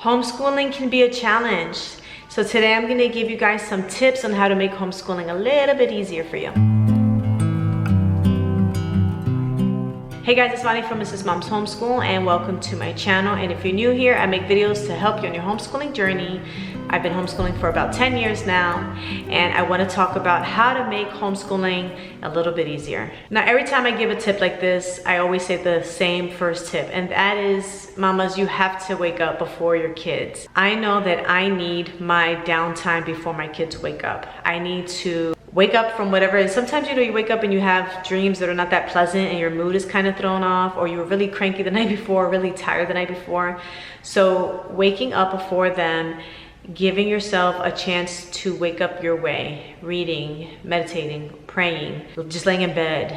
Homeschooling can be a challenge. So today I'm going to give you guys some tips on how to make homeschooling a little bit easier for you. Hey guys, it's Bonnie from Mrs. Mom's Homeschool and welcome to my channel. And if you're new here, I make videos to help you on your homeschooling journey. I've been homeschooling for about 10 years now, and I want to talk about how to make homeschooling a little bit easier. Now, every time I give a tip like this, I always say the same first tip, and that is, mamas, you have to wake up before your kids. I know that I need my downtime before my kids wake up. I need to wake up from whatever, and sometimes you wake up and you have dreams that are not that pleasant and your mood is kind of thrown off, or you were really cranky the night before, really tired the night before. So waking up before them, giving yourself a chance to wake up your way, reading, meditating, praying, just laying in bed,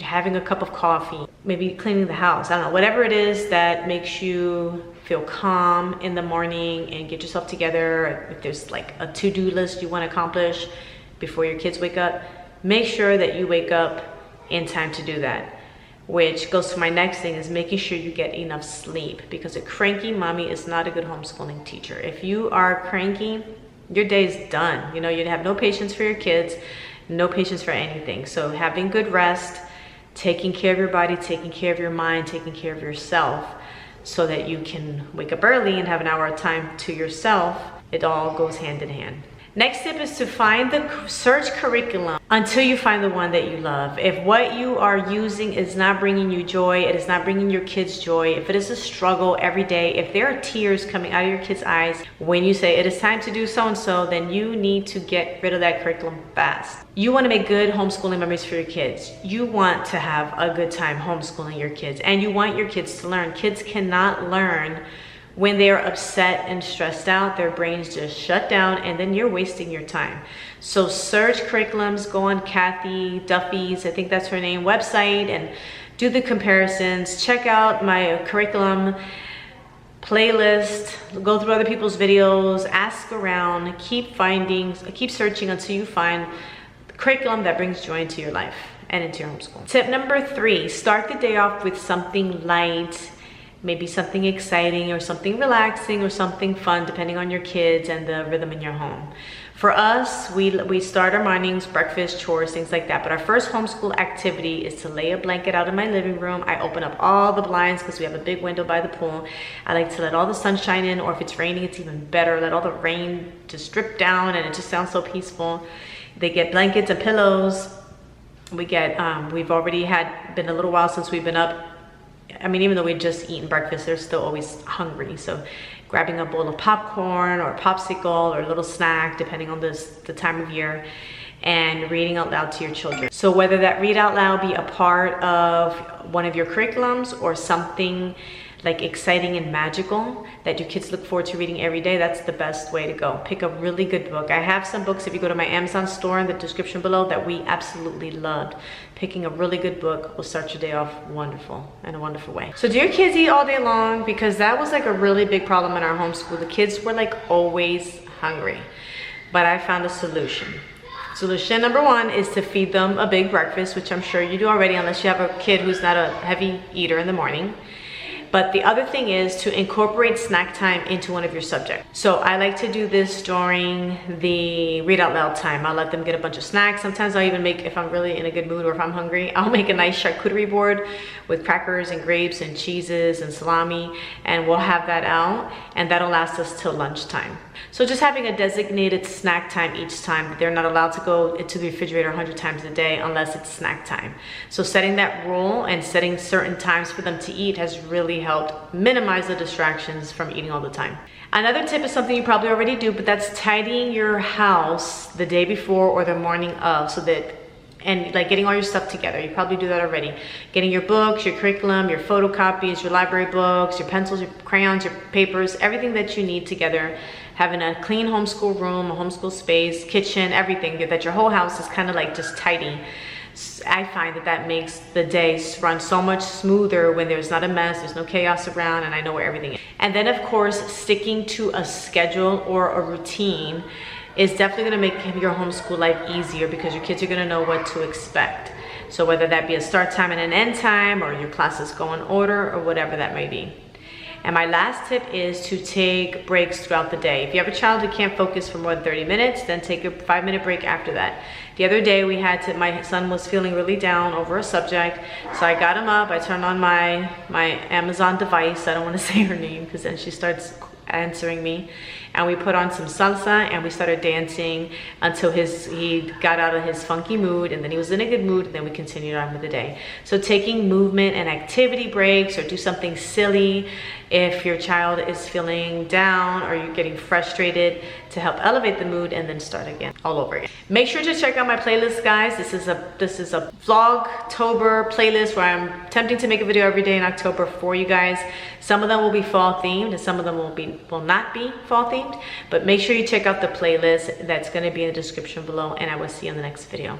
having a cup of coffee, maybe cleaning the house, I don't know, whatever it is that makes you feel calm in the morning and get yourself together. If there's like a to-do list you want to accomplish before your kids wake up, make sure that you wake up in time to do that. Which goes to my next thing, is making sure you get enough sleep, because a cranky mommy is not a good homeschooling teacher. If you are cranky, your day is done. You know, you have no patience for your kids, no patience for anything. So having good rest, taking care of your body, taking care of your mind, taking care of yourself, so that you can wake up early and have an hour of time to yourself, it all goes hand in hand. Next tip is to find the search curriculum until you find the one that you love. If what you are using is not bringing you joy, it is not bringing your kids joy, if it is a struggle every day, if there are tears coming out of your kids' eyes when you say it is time to do so-and-so, then you need to get rid of that curriculum fast. You want to make good homeschooling memories for your kids. You want to have a good time homeschooling your kids, and you want your kids to learn. Kids cannot learn when they are upset and stressed out. Their brains just shut down, and then you're wasting your time. So search curriculums, go on Kathy Duffy's, I think that's her name, website, and do the comparisons. Check out my curriculum playlist, go through other people's videos, ask around, keep searching until you find the curriculum that brings joy into your life and into your homeschool. Tip number 3, start the day off with something light. Maybe something exciting or something relaxing or something fun, depending on your kids and the rhythm in your home. For us, we start our mornings, breakfast, chores, things like that. But our first homeschool activity is to lay a blanket out in my living room. I open up all the blinds because we have a big window by the pool. I like to let all the sunshine in, or if it's raining, it's even better. Let all the rain just drip down, and it just sounds so peaceful. They get blankets and pillows. We get, we've already been a little while since we've been up. I mean, even though we'd just eaten breakfast, they're still always hungry. So grabbing a bowl of popcorn or a popsicle or a little snack, depending on the time of year, and reading out loud to your children. So whether that read out loud be a part of one of your curriculums or something like exciting and magical that your kids look forward to reading every day, that's the best way to go. Pick a really good book. I have some books, if you go to my Amazon store in the description below, that we absolutely loved. Picking a really good book will start your day off in a wonderful way. So do your kids eat all day long? Because that was like a really big problem in our homeschool. The kids were like always hungry, but I found a solution. Solution number 1 is to feed them a big breakfast, which I'm sure you do already, unless you have a kid who's not a heavy eater in the morning. But the other thing is to incorporate snack time into one of your subjects. So I like to do this during the read out loud time. I'll let them get a bunch of snacks. Sometimes I'll even make, if I'm really in a good mood or if I'm hungry, I'll make a nice charcuterie board with crackers and grapes and cheeses and salami, and we'll have that out, and that'll last us till lunchtime. So just having a designated snack time each time. They're not allowed to go into the refrigerator 100 times a day unless it's snack time. So setting that rule and setting certain times for them to eat has really helped minimize the distractions from eating all the time. Another tip is something you probably already do, but that's tidying your house the day before or the morning of, so that, and like getting all your stuff together. You probably do that already. Getting your books, your curriculum, your photocopies, your library books, your pencils, your crayons, your papers, everything that you need together. Having a clean homeschool room, a homeschool space, kitchen, everything, that your whole house is kind of like just tidy. I find that makes the day run so much smoother when there's not a mess, there's no chaos around, and I know where everything is. And then of course, sticking to a schedule or a routine is definitely gonna make your homeschool life easier, because your kids are gonna know what to expect. So whether that be a start time and an end time, or your classes go in order, or whatever that may be. And my last tip is to take breaks throughout the day. If you have a child who can't focus for more than 30 minutes, then take a 5-minute break after that. The other day my son was feeling really down over a subject, so I got him up, I turned on my Amazon device, I don't want to say her name because then she starts answering me, and we put on some salsa and we started dancing until he got out of his funky mood, and then he was in a good mood, and then we continued on with the day. So taking movement and activity breaks, or do something silly if your child is feeling down or you're getting frustrated, to help elevate the mood, and then start again all over again. Make sure to check out my playlist, guys. This is a Vlogtober playlist where I'm attempting to make a video every day in October for you guys. Some of them will be fall themed and some of them will not be fall themed, but make sure you check out the playlist that's going to be in the description below, and I will see you in the next video.